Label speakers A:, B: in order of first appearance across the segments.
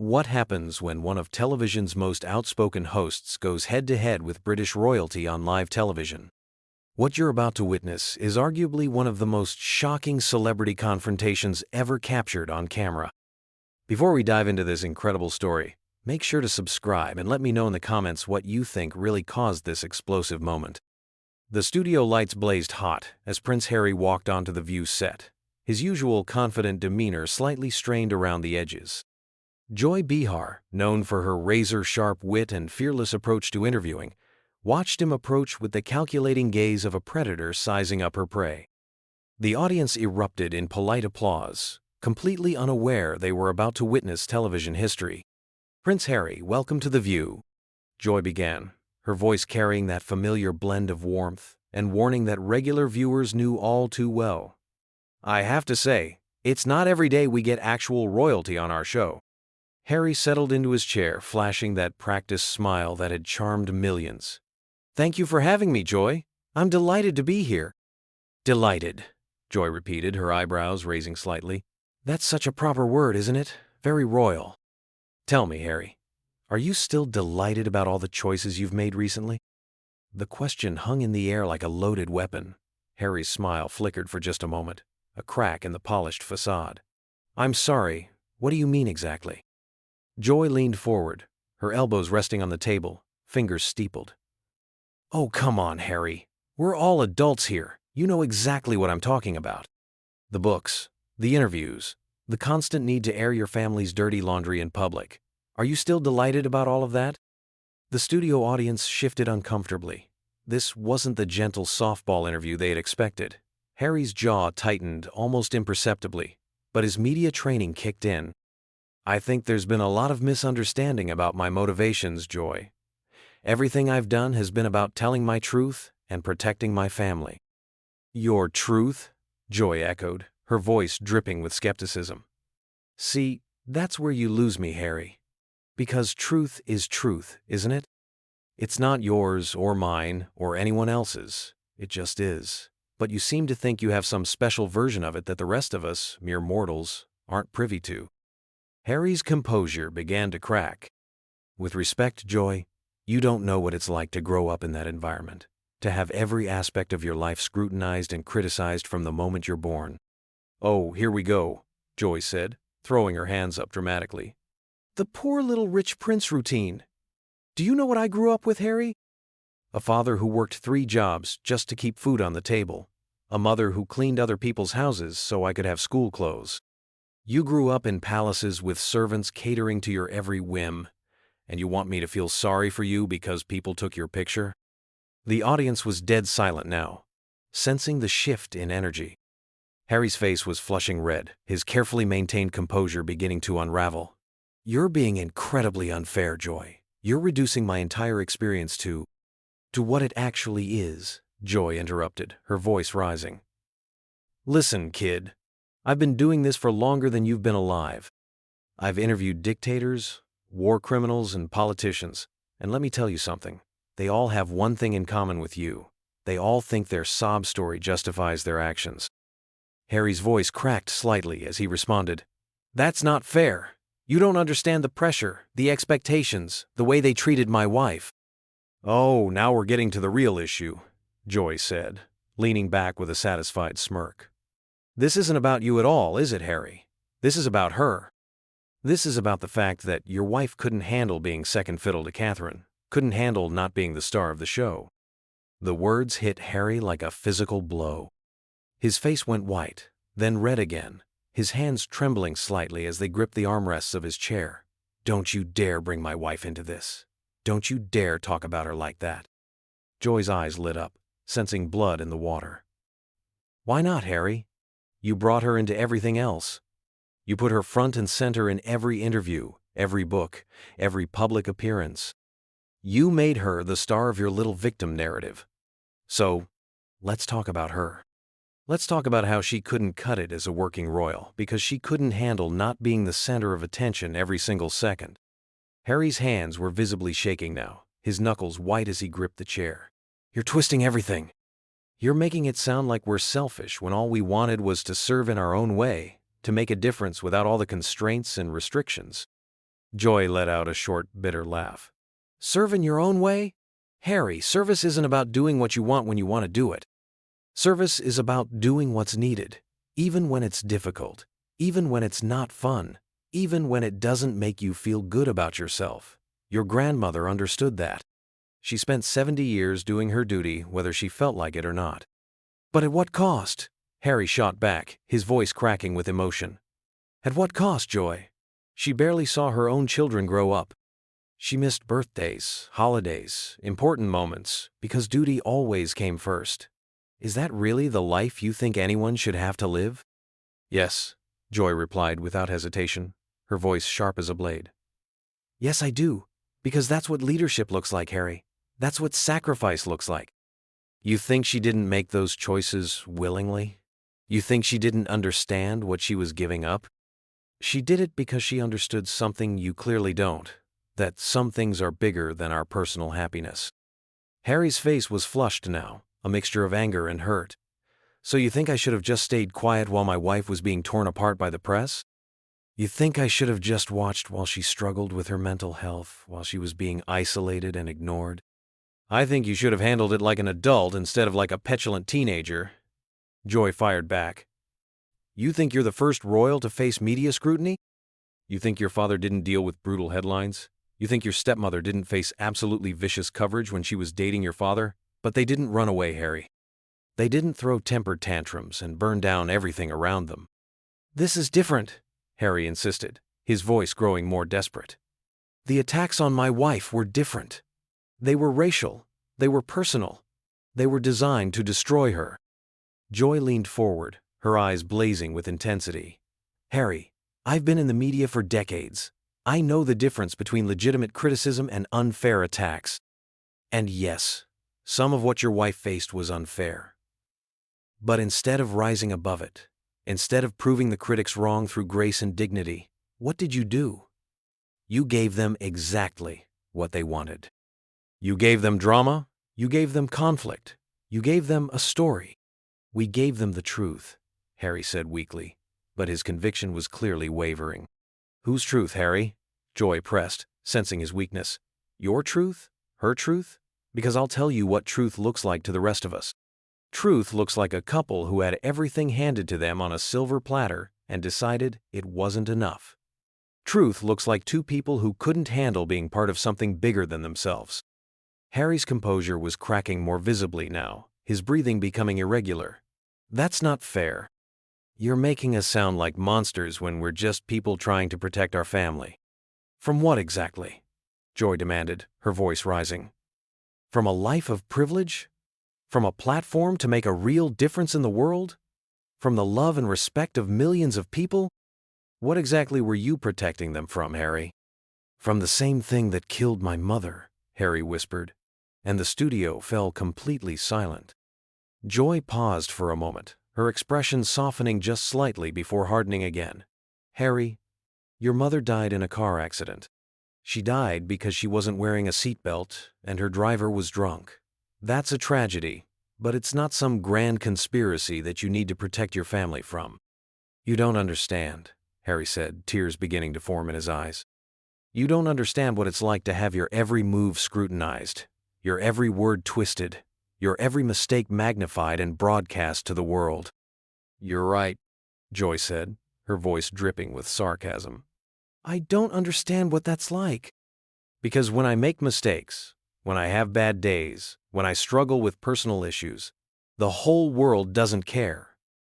A: What happens when one of television's most outspoken hosts goes head-to-head with British royalty on live television? What you're about to witness is arguably one of the most shocking celebrity confrontations ever captured on camera. Before we dive into this incredible story, make sure to subscribe and let me know in the comments what you think really caused this explosive moment. The studio lights blazed hot as Prince Harry walked onto the View set, his usual confident demeanor slightly strained around the edges. Joy Behar, known for her razor-sharp wit and fearless approach to interviewing, watched him approach with the calculating gaze of a predator sizing up her prey. The audience erupted in polite applause, completely unaware they were about to witness television history. "Prince Harry, welcome to The View," Joy began, her voice carrying that familiar blend of warmth and warning that regular viewers knew all too well. "I have to say, it's not every day we get actual royalty on our show." Harry settled into his chair, flashing that practiced smile that had charmed millions. "Thank you for having me, Joy. I'm delighted to be here." "Delighted," Joy repeated, her eyebrows raising slightly. "That's such a proper word, isn't it? Very royal. Tell me, Harry, are you still delighted about all the choices you've made recently?" The question hung in the air like a loaded weapon. Harry's smile flickered for just a moment, a crack in the polished facade. "I'm sorry, what do you mean exactly?" Joy leaned forward, her elbows resting on the table, fingers steepled. "Oh, come on, Harry. We're all adults here. You know exactly what I'm talking about. The books, the interviews, the constant need to air your family's dirty laundry in public. Are you still delighted about all of that?" The studio audience shifted uncomfortably. This wasn't the gentle softball interview they had expected. Harry's jaw tightened almost imperceptibly, but his media training kicked in. "I think there's been a lot of misunderstanding about my motivations, Joy. Everything I've done has been about telling my truth and protecting my family." "Your truth?" Joy echoed, her voice dripping with skepticism. "See, that's where you lose me, Harry. Because truth is truth, isn't it? It's not yours or mine or anyone else's. It just is. But you seem to think you have some special version of it that the rest of us, mere mortals, aren't privy to." Harry's composure began to crack. "With respect, Joy, you don't know what it's like to grow up in that environment, to have every aspect of your life scrutinized and criticized from the moment you're born." "Oh, here we go," Joy said, throwing her hands up dramatically. "The poor little rich prince routine. Do you know what I grew up with, Harry? A father who worked 3 jobs just to keep food on the table. A mother who cleaned other people's houses so I could have school clothes. You grew up in palaces with servants catering to your every whim, and you want me to feel sorry for you because people took your picture?" The audience was dead silent now, sensing the shift in energy. Harry's face was flushing red, his carefully maintained composure beginning to unravel. "You're being incredibly unfair, Joy. You're reducing my entire experience to what it actually is," Joy interrupted, her voice rising. "Listen, kid. I've been doing this for longer than you've been alive. I've interviewed dictators, war criminals, and politicians, and let me tell you something. They all have one thing in common with you. They all think their sob story justifies their actions." Harry's voice cracked slightly as he responded, "That's not fair. You don't understand the pressure, the expectations, the way they treated my wife." "Oh, now we're getting to the real issue," Joy said, leaning back with a satisfied smirk. "This isn't about you at all, is it, Harry? This is about her. This is about the fact that your wife couldn't handle being second fiddle to Catherine, couldn't handle not being the star of the show." The words hit Harry like a physical blow. His face went white, then red again, his hands trembling slightly as they gripped the armrests of his chair. "Don't you dare bring my wife into this. Don't you dare talk about her like that." Joy's eyes lit up, sensing blood in the water. "Why not, Harry? You brought her into everything else. You put her front and center in every interview, every book, every public appearance. You made her the star of your little victim narrative. So, let's talk about her. Let's talk about how she couldn't cut it as a working royal because she couldn't handle not being the center of attention every single second." Harry's hands were visibly shaking now, his knuckles white as he gripped the chair. "You're twisting everything. You're making it sound like we're selfish when all we wanted was to serve in our own way, to make a difference without all the constraints and restrictions." Joy let out a short, bitter laugh. Serve in your own way? Harry, service isn't about doing what you want when you want to do it. Service is about doing what's needed, even when it's difficult, even when it's not fun, even when it doesn't make you feel good about yourself. Your grandmother understood that. She spent 70 years doing her duty, whether she felt like it or not. But at what cost? Harry shot back, his voice cracking with emotion. At what cost, Joy? She barely saw her own children grow up. She missed birthdays, holidays, important moments, because duty always came first. Is that really the life you think anyone should have to live? Yes, Joy replied without hesitation, her voice sharp as a blade. Yes, I do, because that's what leadership looks like, Harry. That's what sacrifice looks like. You think she didn't make those choices willingly? You think she didn't understand what she was giving up? She did it because she understood something you clearly don't, that some things are bigger than our personal happiness. Harry's face was flushed now, a mixture of anger and hurt. So you think I should have just stayed quiet while my wife was being torn apart by the press? You think I should have just watched while she struggled with her mental health, while she was being isolated and ignored? I think you should have handled it like an adult instead of like a petulant teenager. Joy fired back. You think you're the first royal to face media scrutiny? You think your father didn't deal with brutal headlines? You think your stepmother didn't face absolutely vicious coverage when she was dating your father? But they didn't run away, Harry. They didn't throw temper tantrums and burn down everything around them. This is different, Harry insisted, his voice growing more desperate. The attacks on my wife were different. They were racial. They were personal. They were designed to destroy her. Joy leaned forward, her eyes blazing with intensity. Harry, I've been in the media for decades. I know the difference between legitimate criticism and unfair attacks. And yes, some of what your wife faced was unfair. But instead of rising above it, instead of proving the critics wrong through grace and dignity, what did you do? You gave them exactly what they wanted. You gave them drama, you gave them conflict, you gave them a story. We gave them the truth, Harry said weakly, but his conviction was clearly wavering. Whose truth, Harry? Joy pressed, sensing his weakness. Your truth? Her truth? Because I'll tell you what truth looks like to the rest of us. Truth looks like a couple who had everything handed to them on a silver platter and decided it wasn't enough. Truth looks like two people who couldn't handle being part of something bigger than themselves. Harry's composure was cracking more visibly now, his breathing becoming irregular. That's not fair. You're making us sound like monsters when we're just people trying to protect our family. From what exactly? Joy demanded, her voice rising. From a life of privilege? From a platform to make a real difference in the world? From the love and respect of millions of people? What exactly were you protecting them from, Harry? From the same thing that killed my mother, Harry whispered, and the studio fell completely silent. Joy paused for a moment, her expression softening just slightly before hardening again. Harry, your mother died in a car accident. She died because she wasn't wearing a seatbelt and her driver was drunk. That's a tragedy, but it's not some grand conspiracy that you need to protect your family from. You don't understand, Harry said, tears beginning to form in his eyes. You don't understand what it's like to have your every move scrutinized, your every word twisted, your every mistake magnified and broadcast to the world. You're right, Joy said, her voice dripping with sarcasm. I don't understand what that's like. Because when I make mistakes, when I have bad days, when I struggle with personal issues, the whole world doesn't care.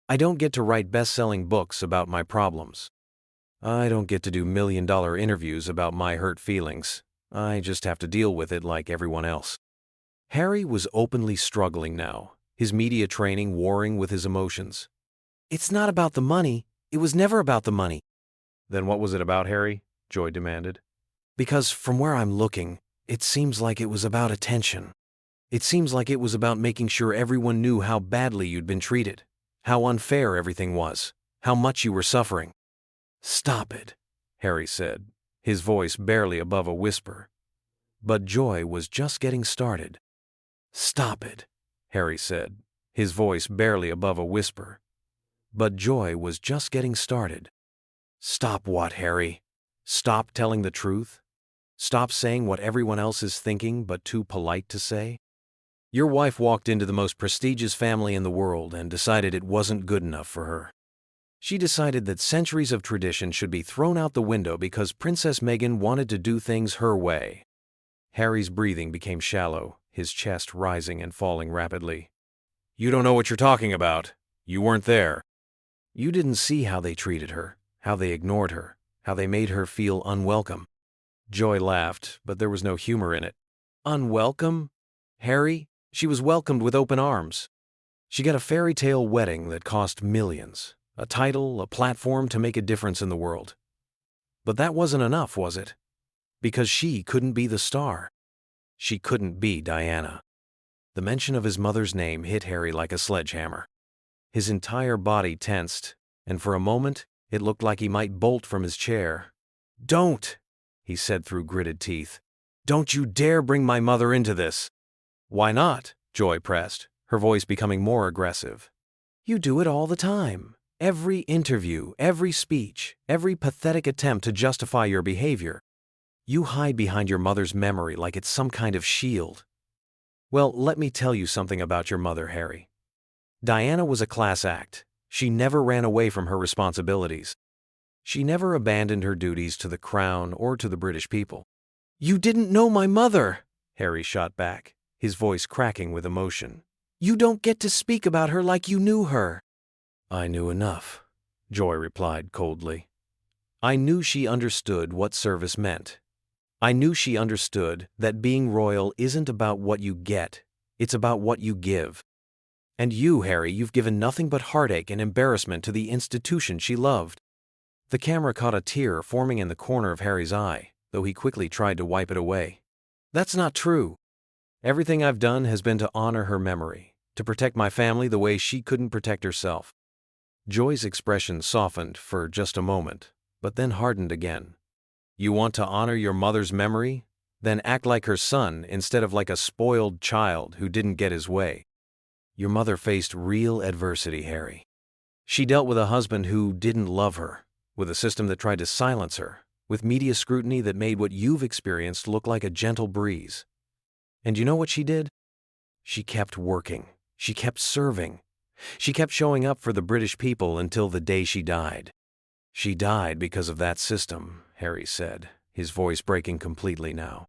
A: I don't get to write best-selling books about my problems. I don't get to do million-dollar interviews about my hurt feelings. I just have to deal with it like everyone else. Harry was openly struggling now, his media training warring with his emotions. It's not about the money. It was never about the money. Then what was it about, Harry? Joy demanded. Because from where I'm looking, it seems like it was about attention. It seems like it was about making sure everyone knew how badly you'd been treated, how unfair everything was, how much you were suffering. Stop it, Harry said, his voice barely above a whisper. But Joy was just getting started. Stop it, Harry said, his voice barely above a whisper. But Joy was just getting started. Stop what, Harry? Stop telling the truth? Stop saying what everyone else is thinking but too polite to say? Your wife walked into the most prestigious family in the world and decided it wasn't good enough for her. She decided that centuries of tradition should be thrown out the window because Princess Meghan wanted to do things her way. Harry's breathing became shallow, his chest rising and falling rapidly. You don't know what you're talking about. You weren't there. You didn't see how they treated her, how they ignored her, how they made her feel unwelcome. Joy laughed, but there was no humor in it. Unwelcome? Harry? She was welcomed with open arms. She got a fairy tale wedding that cost millions, a title, a platform to make a difference in the world. But that wasn't enough, was it? Because she couldn't be the star. She couldn't be Diana. The mention of his mother's name hit Harry like a sledgehammer. His entire body tensed, and for a moment, it looked like he might bolt from his chair. Don't, he said through gritted teeth. Don't you dare bring my mother into this. Why not? Joy pressed, her voice becoming more aggressive. You do it all the time. Every interview, every speech, every pathetic attempt to justify your behavior. You hide behind your mother's memory like it's some kind of shield. Well, let me tell you something about your mother, Harry. Diana was a class act. She never ran away from her responsibilities. She never abandoned her duties to the crown or to the British people. You didn't know my mother, Harry shot back, his voice cracking with emotion. You don't get to speak about her like you knew her. I knew enough, Joy replied coldly. I knew she understood what service meant. I knew she understood that being royal isn't about what you get, it's about what you give. And you, Harry, you've given nothing but heartache and embarrassment to the institution she loved. The camera caught a tear forming in the corner of Harry's eye, though he quickly tried to wipe it away. That's not true. Everything I've done has been to honor her memory, to protect my family the way she couldn't protect herself. Joy's expression softened for just a moment, but then hardened again. You want to honor your mother's memory? Then act like her son instead of like a spoiled child who didn't get his way. Your mother faced real adversity, Harry. She dealt with a husband who didn't love her, with a system that tried to silence her, with media scrutiny that made what you've experienced look like a gentle breeze. And you know what she did? She kept working. She kept serving. She kept showing up for the British people until the day she died. She died because of that system, Harry said, his voice breaking completely now.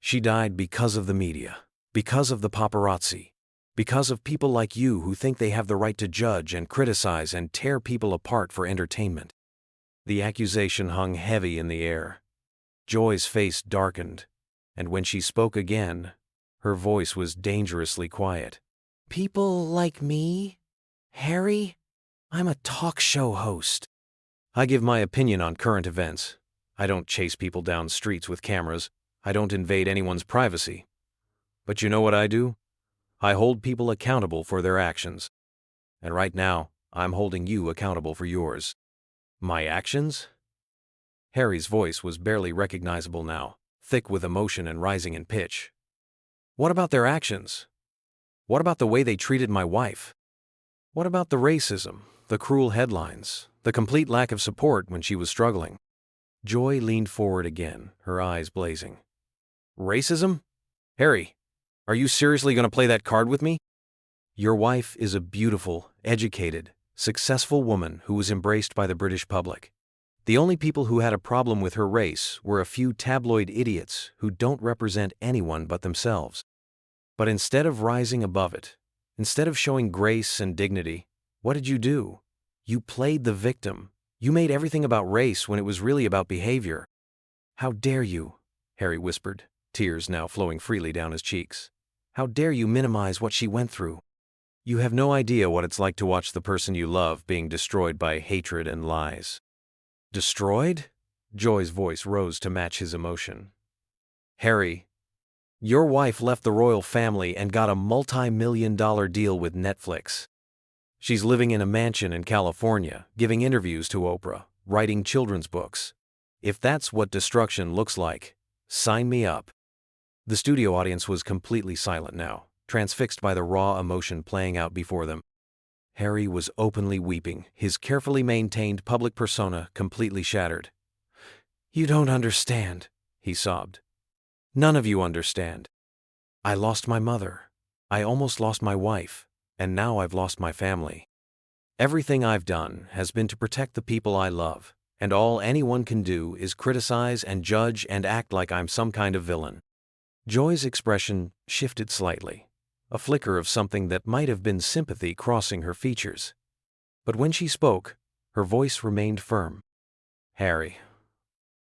A: She died because of the media, because of the paparazzi, because of people like you who think they have the right to judge and criticize and tear people apart for entertainment. The accusation hung heavy in the air. Joy's face darkened, and when she spoke again, her voice was dangerously quiet. People like me? Harry? I'm a talk show host. I give my opinion on current events. I don't chase people down streets with cameras. I don't invade anyone's privacy. But you know what I do? I hold people accountable for their actions. And right now, I'm holding you accountable for yours. My actions? Harry's voice was barely recognizable now, thick with emotion and rising in pitch. What about their actions? What about the way they treated my wife? What about the racism, the cruel headlines, the complete lack of support when she was struggling? Joy leaned forward again, her eyes blazing. Racism? Harry, are you seriously going to play that card with me? Your wife is a beautiful, educated, successful woman who was embraced by the British public. The only people who had a problem with her race were a few tabloid idiots who don't represent anyone but themselves. But instead of rising above it, instead of showing grace and dignity, what did you do? You played the victim. You made everything about race when it was really about behavior. How dare you, Harry whispered, tears now flowing freely down his cheeks. How dare you minimize what she went through? You have no idea what it's like to watch the person you love being destroyed by hatred and lies. Destroyed? Joy's voice rose to match his emotion. Harry, your wife left the royal family and got a multi-million-dollar deal with Netflix. She's living in a mansion in California, giving interviews to Oprah, writing children's books. If that's what destruction looks like, sign me up. The studio audience was completely silent now, transfixed by the raw emotion playing out before them. Harry was openly weeping, his carefully maintained public persona completely shattered. "You don't understand," he sobbed. "None of you understand. I lost my mother. I almost lost my wife, and now I've lost my family. Everything I've done has been to protect the people I love, and all anyone can do is criticize and judge and act like I'm some kind of villain." Joy's expression shifted slightly, a flicker of something that might have been sympathy crossing her features. But when she spoke, her voice remained firm. "Harry,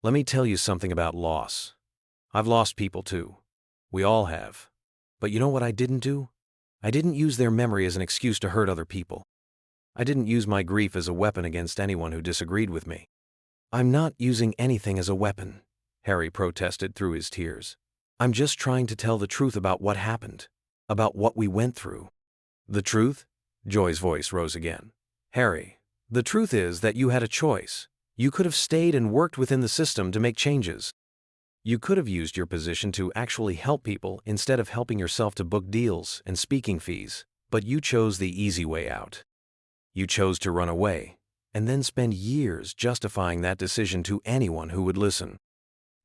A: let me tell you something about loss. I've lost people too. We all have. But you know what I didn't do? I didn't use their memory as an excuse to hurt other people. I didn't use my grief as a weapon against anyone who disagreed with me." "I'm not using anything as a weapon," Harry protested through his tears. "I'm just trying to tell the truth about what happened, about what we went through." "The truth?" Joy's voice rose again. "Harry, the truth is that you had a choice. You could have stayed and worked within the system to make changes. You could have used your position to actually help people instead of helping yourself to book deals and speaking fees, but you chose the easy way out. You chose to run away, and then spend years justifying that decision to anyone who would listen."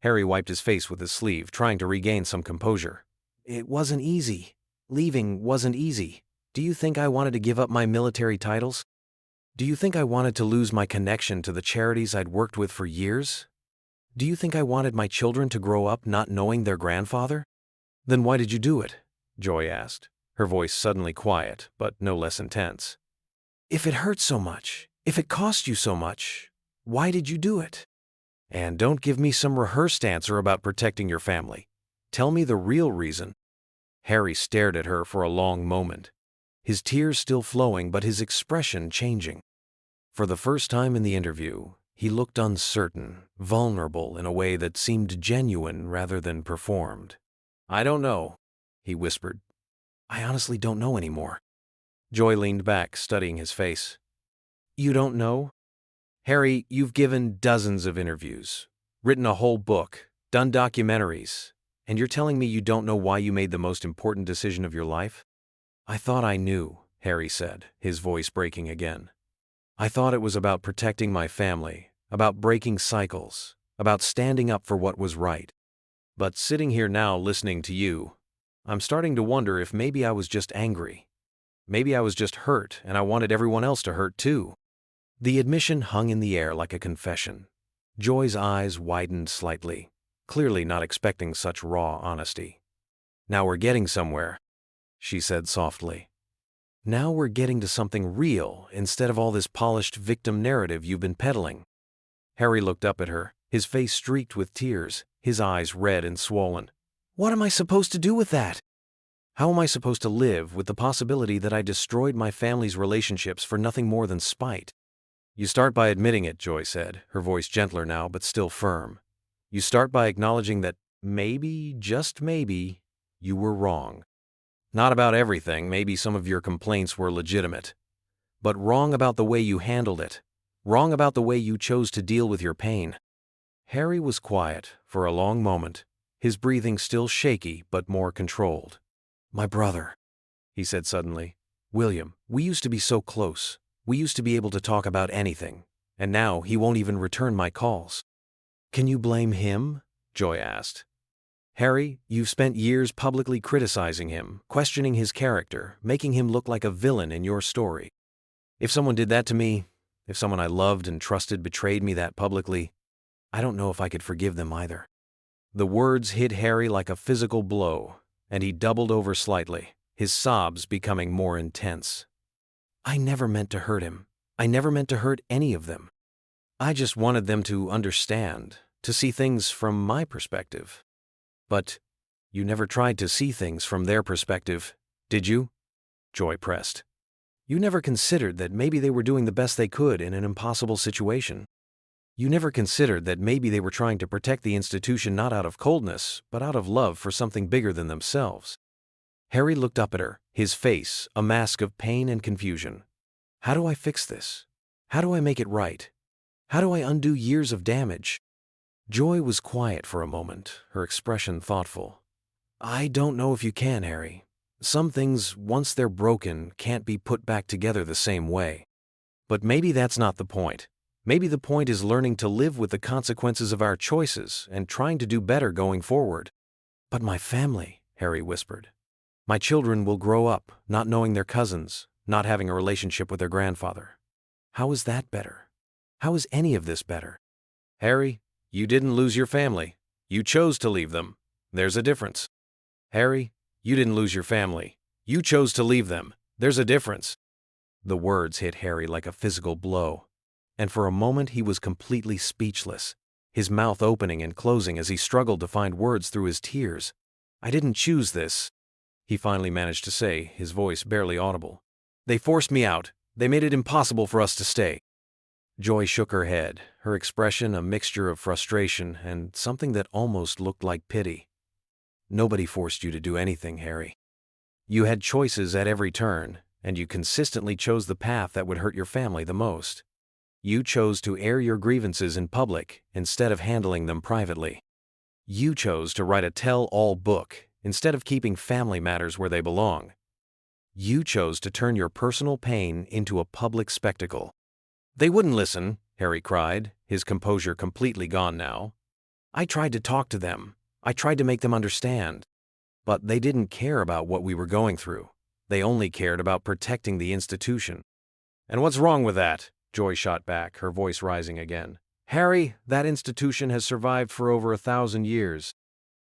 A: Harry wiped his face with his sleeve, trying to regain some composure. "It wasn't easy. Leaving wasn't easy. Do you think I wanted to give up my military titles? Do you think I wanted to lose my connection to the charities I'd worked with for years? Do you think I wanted my children to grow up not knowing their grandfather?" "Then why did you do it?" Joy asked, her voice suddenly quiet, but no less intense. "If it hurt so much, if it cost you so much, why did you do it? And don't give me some rehearsed answer about protecting your family. Tell me the real reason." Harry stared at her for a long moment, his tears still flowing but his expression changing. For the first time in the interview, he looked uncertain, vulnerable in a way that seemed genuine rather than performed. "I don't know," he whispered. "I honestly don't know anymore." Joy leaned back, studying his face. "You don't know? Harry, you've given dozens of interviews, written a whole book, done documentaries, and you're telling me you don't know why you made the most important decision of your life?" "I thought I knew," Harry said, his voice breaking again. "I thought it was about protecting my family, about breaking cycles, about standing up for what was right. But sitting here now listening to you, I'm starting to wonder if maybe I was just angry. Maybe I was just hurt and I wanted everyone else to hurt too." The admission hung in the air like a confession. Joy's eyes widened slightly, clearly not expecting such raw honesty. "Now we're getting somewhere," she said softly. "Now we're getting to something real instead of all this polished victim narrative you've been peddling." Harry looked up at her, his face streaked with tears, his eyes red and swollen. "What am I supposed to do with that? How am I supposed to live with the possibility that I destroyed my family's relationships for nothing more than spite?" "You start by admitting it," Joy said, her voice gentler now but still firm. "You start by acknowledging that maybe, just maybe, you were wrong. Not about everything, maybe some of your complaints were legitimate. But wrong about the way you handled it. Wrong about the way you chose to deal with your pain." Harry was quiet for a long moment, his breathing still shaky but more controlled. "My brother," he said suddenly. "William, we used to be so close. We used to be able to talk about anything, and now he won't even return my calls." "Can you blame him?" Joy asked. "Harry, you've spent years publicly criticizing him, questioning his character, making him look like a villain in your story. If someone did that to me, if someone I loved and trusted betrayed me that publicly, I don't know if I could forgive them either." The words hit Harry like a physical blow, and he doubled over slightly, his sobs becoming more intense. "I never meant to hurt him. I never meant to hurt any of them. I just wanted them to understand, to see things from my perspective." "But you never tried to see things from their perspective, did you?" Joy pressed. "You never considered that maybe they were doing the best they could in an impossible situation. You never considered that maybe they were trying to protect the institution not out of coldness, but out of love for something bigger than themselves." Harry looked up at her, his face a mask of pain and confusion. "How do I fix this? How do I make it right? How do I undo years of damage?" Joy was quiet for a moment, her expression thoughtful. "I don't know if you can, Harry. Some things, once they're broken, can't be put back together the same way. But maybe that's not the point. Maybe the point is learning to live with the consequences of our choices and trying to do better going forward. But my family, Harry whispered. My children will grow up not knowing their cousins, not having a relationship with their grandfather. How is that better? How is any of this better? Harry, you didn't lose your family. You chose to leave them. There's a difference. Harry, you didn't lose your family. You chose to leave them. There's a difference. The words hit Harry like a physical blow, and for a moment he was completely speechless, his mouth opening and closing as he struggled to find words through his tears. I didn't choose this, he finally managed to say, his voice barely audible. They forced me out. They made it impossible for us to stay. Joy shook her head, her expression a mixture of frustration and something that almost looked like pity. Nobody forced you to do anything, Harry. You had choices at every turn, and you consistently chose the path that would hurt your family the most. You chose to air your grievances in public instead of handling them privately. You chose to write a tell-all book instead of keeping family matters where they belong. You chose to turn your personal pain into a public spectacle. They wouldn't listen, Harry cried, his composure completely gone now. I tried to talk to them. I tried to make them understand. But they didn't care about what we were going through. They only cared about protecting the institution. And what's wrong with that? Joy shot back, her voice rising again. Harry, that institution has survived for over 1,000 years.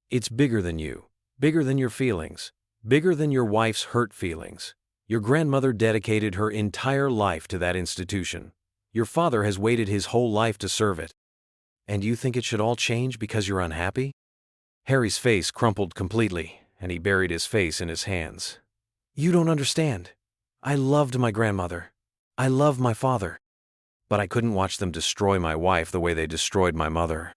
A: It's bigger than you, bigger than your feelings, bigger than your wife's hurt feelings. Your grandmother dedicated her entire life to that institution. Your father has waited his whole life to serve it. And you think it should all change because you're unhappy? Harry's face crumpled completely, and he buried his face in his hands. You don't understand. I loved my grandmother. I love my father. But I couldn't watch them destroy my wife the way they destroyed my mother.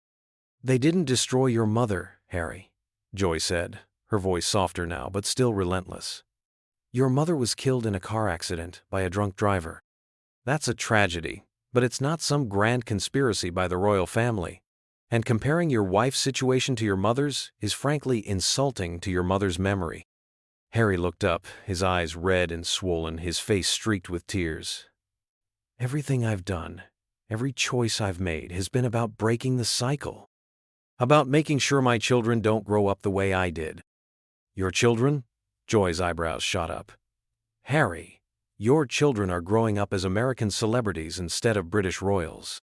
A: They didn't destroy your mother, Harry, Joy said, her voice softer now but still relentless. Your mother was killed in a car accident by a drunk driver. That's a tragedy, but it's not some grand conspiracy by the royal family. And comparing your wife's situation to your mother's is frankly insulting to your mother's memory. Harry looked up, his eyes red and swollen, his face streaked with tears. Everything I've done, every choice I've made has been about breaking the cycle. About making sure my children don't grow up the way I did. Your children? Joy's eyebrows shot up. Harry, your children are growing up as American celebrities instead of British royals.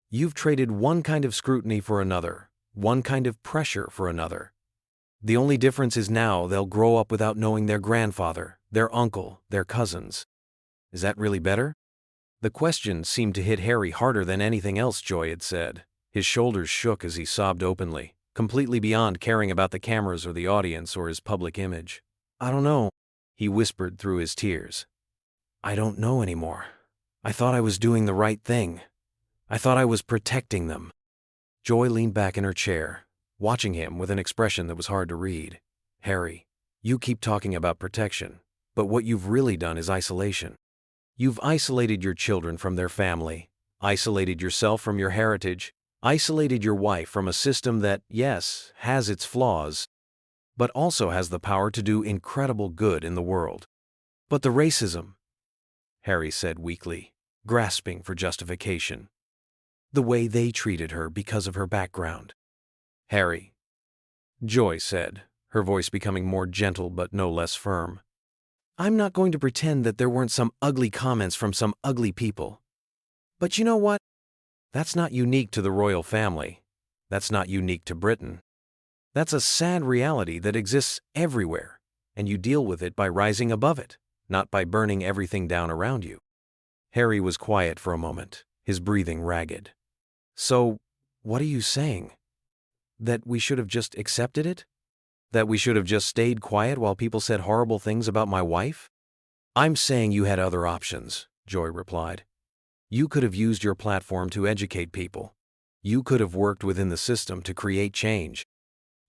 A: You've traded one kind of scrutiny for another, one kind of pressure for another. The only difference is now they'll grow up without knowing their grandfather, their uncle, their cousins. Is that really better? The question seemed to hit Harry harder than anything else Joy had said. His shoulders shook as he sobbed openly, completely beyond caring about the cameras or the audience or his public image. I don't know, he whispered through his tears. I don't know anymore. I thought I was doing the right thing. I thought I was protecting them. Joy leaned back in her chair, watching him with an expression that was hard to read. Harry, you keep talking about protection, but what you've really done is isolation. You've isolated your children from their family, isolated yourself from your heritage, isolated your wife from a system that, yes, has its flaws, but also has the power to do incredible good in the world. But the racism, Harry said weakly, grasping for justification. The way they treated her because of her background. Harry, Joy said, her voice becoming more gentle but no less firm. I'm not going to pretend that there weren't some ugly comments from some ugly people. But you know what? That's not unique to the royal family. That's not unique to Britain. That's a sad reality that exists everywhere, and you deal with it by rising above it, not by burning everything down around you. Harry was quiet for a moment, his breathing ragged. So, what are you saying? That we should have just accepted it? That we should have just stayed quiet while people said horrible things about my wife? I'm saying you had other options, Joy replied. You could have used your platform to educate people. You could have worked within the system to create change.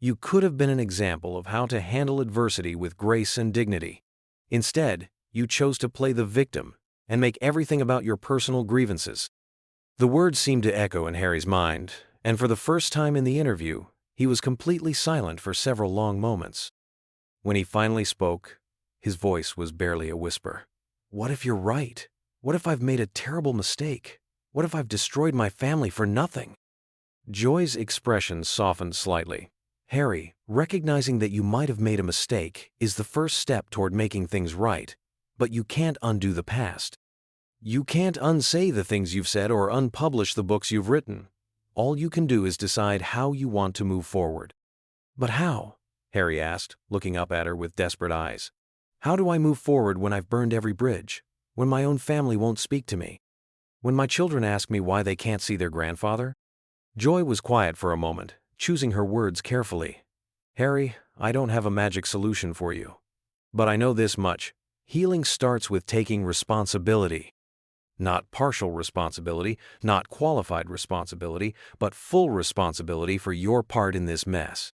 A: You could have been an example of how to handle adversity with grace and dignity. Instead, you chose to play the victim and make everything about your personal grievances. The words seemed to echo in Harry's mind, and for the first time in the interview, he was completely silent for several long moments. When he finally spoke, his voice was barely a whisper. What if you're right? What if I've made a terrible mistake? What if I've destroyed my family for nothing? Joy's expression softened slightly. Harry, recognizing that you might have made a mistake is the first step toward making things right, but you can't undo the past. You can't unsay the things you've said or unpublish the books you've written. All you can do is decide how you want to move forward. But how? Harry asked, looking up at her with desperate eyes. How do I move forward when I've burned every bridge? When my own family won't speak to me? When my children ask me why they can't see their grandfather? Joy was quiet for a moment, choosing her words carefully. Harry, I don't have a magic solution for you. But I know this much. Healing starts with taking responsibility. Not partial responsibility, not qualified responsibility, but full responsibility for your part in this mess.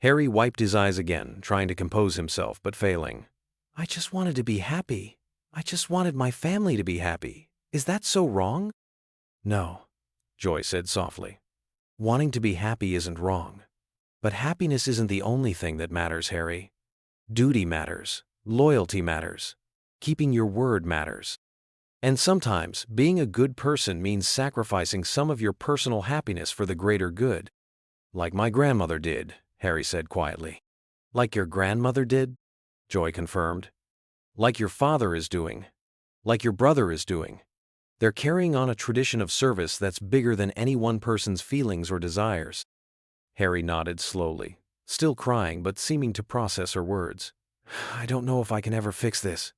A: Harry wiped his eyes again, trying to compose himself, but failing. I just wanted to be happy. I just wanted my family to be happy. Is that so wrong? No, Joy said softly. Wanting to be happy isn't wrong. But happiness isn't the only thing that matters, Harry. Duty matters. Loyalty matters. Keeping your word matters. And sometimes, being a good person means sacrificing some of your personal happiness for the greater good. Like my grandmother did, Harry said quietly. Like your grandmother did? Joy confirmed. Like your father is doing. Like your brother is doing. They're carrying on a tradition of service that's bigger than any one person's feelings or desires. Harry nodded slowly, still crying but seeming to process her words. I don't know if I can ever fix this.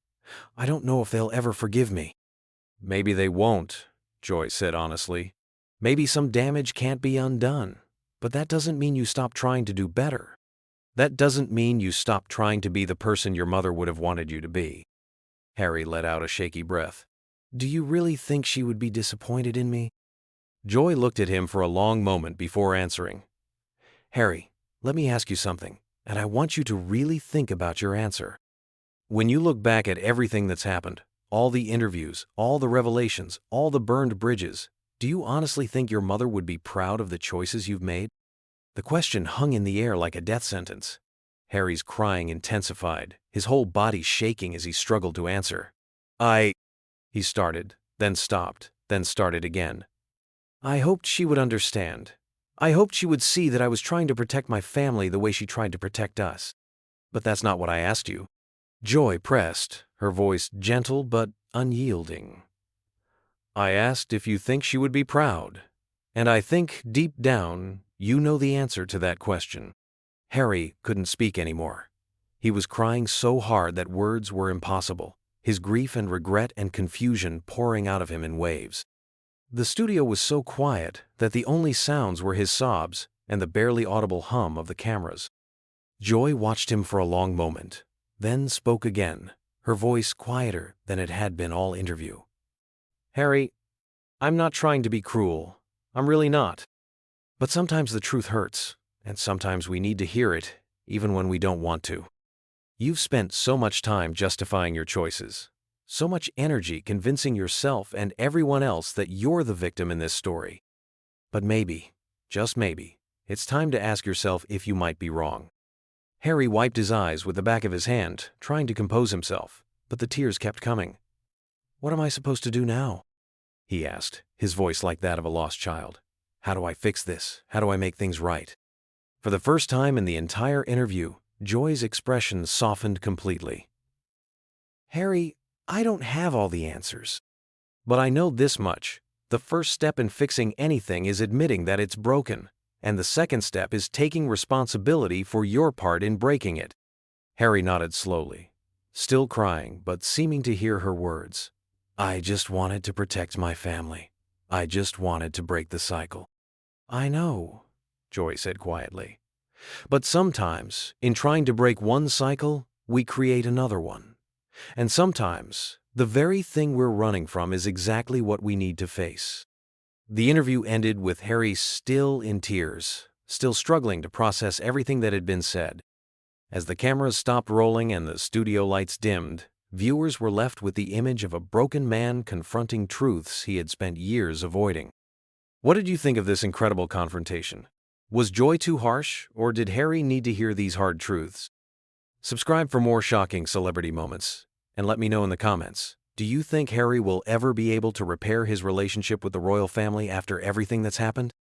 A: I don't know if they'll ever forgive me. Maybe they won't, Joy said honestly. Maybe some damage can't be undone, but that doesn't mean you stop trying to do better. That doesn't mean you stop trying to be the person your mother would have wanted you to be. Harry let out a shaky breath. Do you really think she would be disappointed in me? Joy looked at him for a long moment before answering. Harry, let me ask you something, and I want you to really think about your answer. When you look back at everything that's happened, all the interviews, all the revelations, all the burned bridges, do you honestly think your mother would be proud of the choices you've made? The question hung in the air like a death sentence. Harry's crying intensified, his whole body shaking as he struggled to answer. He started, then stopped, then started again. I hoped she would understand. I hoped she would see that I was trying to protect my family the way she tried to protect us. But that's not what I asked you. Joy pressed, her voice gentle but unyielding. I asked if you think she would be proud. And I think, deep down, you know the answer to that question. Harry couldn't speak anymore. He was crying so hard that words were impossible, his grief and regret and confusion pouring out of him in waves. The studio was so quiet that the only sounds were his sobs and the barely audible hum of the cameras. Joy watched him for a long moment, then spoke again, her voice quieter than it had been all interview. Harry, I'm not trying to be cruel. I'm really not. But sometimes the truth hurts, and sometimes we need to hear it, even when we don't want to. You've spent so much time justifying your choices, so much energy convincing yourself and everyone else that you're the victim in this story. But maybe, just maybe, it's time to ask yourself if you might be wrong. Harry wiped his eyes with the back of his hand, trying to compose himself, but the tears kept coming. What am I supposed to do now? He asked, his voice like that of a lost child. How do I fix this? How do I make things right? For the first time in the entire interview, Joy's expression softened completely. Harry, I don't have all the answers. But I know this much. The first step in fixing anything is admitting that it's broken, and the second step is taking responsibility for your part in breaking it. Harry nodded slowly, still crying but seeming to hear her words. I just wanted to protect my family. I just wanted to break the cycle. I know, Joy said quietly. But sometimes, in trying to break one cycle, we create another one. And sometimes, the very thing we're running from is exactly what we need to face. The interview ended with Harry still in tears, still struggling to process everything that had been said. As the cameras stopped rolling and the studio lights dimmed, viewers were left with the image of a broken man confronting truths he had spent years avoiding. What did you think of this incredible confrontation? Was Joy too harsh, or did Harry need to hear these hard truths? Subscribe for more shocking celebrity moments, and let me know in the comments. Do you think Harry will ever be able to repair his relationship with the royal family after everything that's happened?